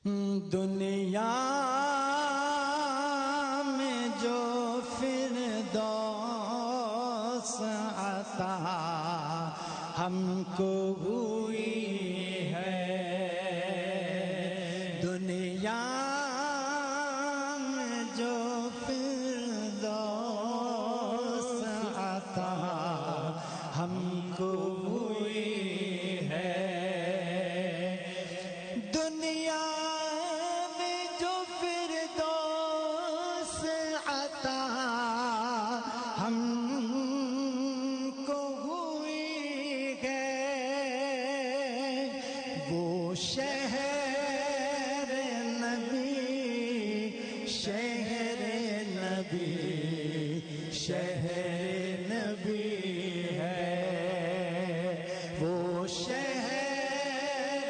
دنیا میں جو فردوس عطا ہم کو ہوئی ہے، دنیا میں جو فردوس عطا ہم کو ہوئی ہے، دنیا میں جو فردوس عطا ہم کو ہوئی ہے، وہ شہر نبی، شہر نبی، شہر نبی ہے، وہ شہر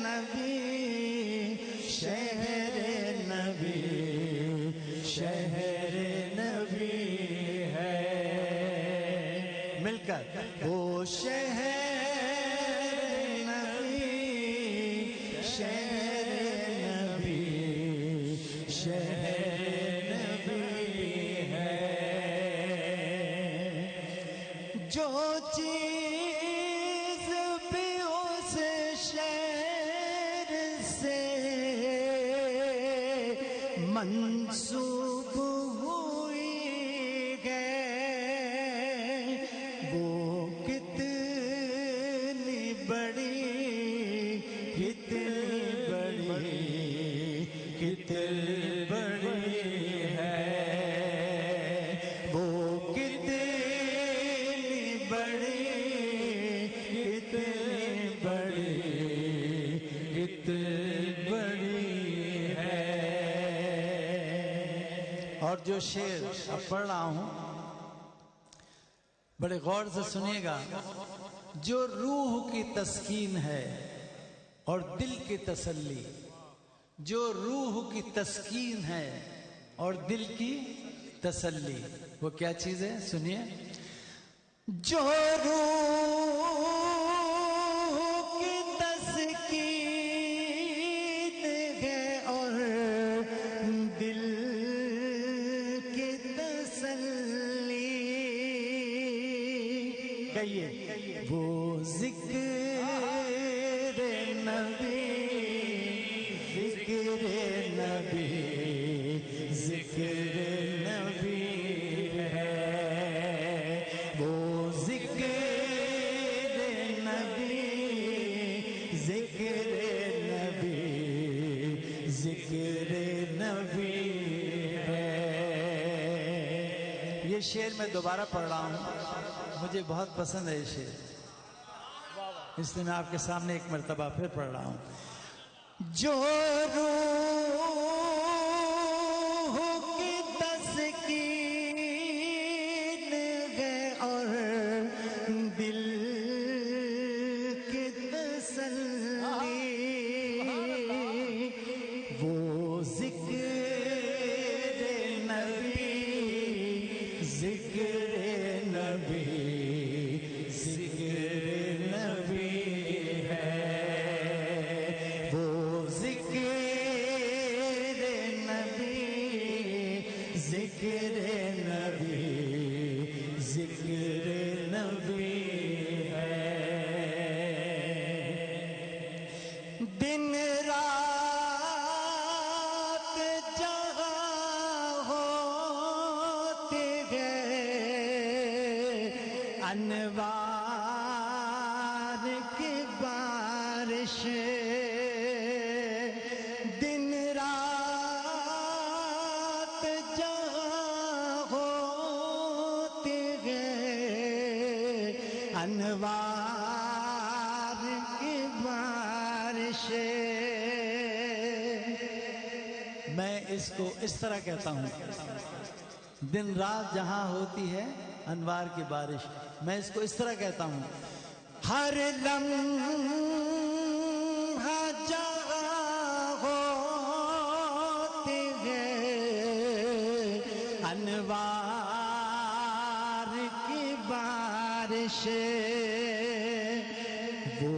نبی، شہر نبی، شہر نبی ہے، مل کر وہ شہر نبی، شہر نبی، شہر نبی ہے، جو چیز بھی اس شہر سے منسوب ہوئی ہے، وہ کتنی بڑی، کتنی بڑی، کتنی بڑی ہے، وہ کتنی بڑی، کتنی بڑی، کتنی بڑی ہے۔ اور جو شعر اب پڑھ رہا ہوں بڑے غور سے سنیے گا، جو روح کی تسکین ہے اور دل کی تسلی، جو روح کی تسکین ہے اور دل کی تسلی، وہ کیا چیز ہے؟ سنیے، جو روح کی تسکین ہے اور دل کی تسلی، کہیے وہ ذکر نبی، ذکر نبی، ذکر نبی ہے، وہ ذکر نبی، ذکر نبی، ذکر نبی ہے۔ یہ شعر میں دوبارہ پڑھ رہا ہوں، مجھے بہت پسند ہے یہ شعر، اس لیے میں آپ کے سامنے ایک مرتبہ پھر پڑھ رہا ہوں۔ جو روح کی تسکین ہے اور دل کی تسلی، وہ ذکر نبی، ذکر نبی، ذکر نبی ہے، وہ ذکر نبی، ذکر نبی، ذکر نبی ہے، دن رات جہاں ہوتی ہے انوار کی بارش، دن رات جہاں ہوتی ہے انوار کی بارش، میں اس کو اس طرح کہتا ہوں، دن رات جہاں ہوتی ہے انوار کی بارش، میں اس کو اس طرح کہتا ہوں، ہر لمحہ جہاں ہوتی ہے انوار کی بارش، وہ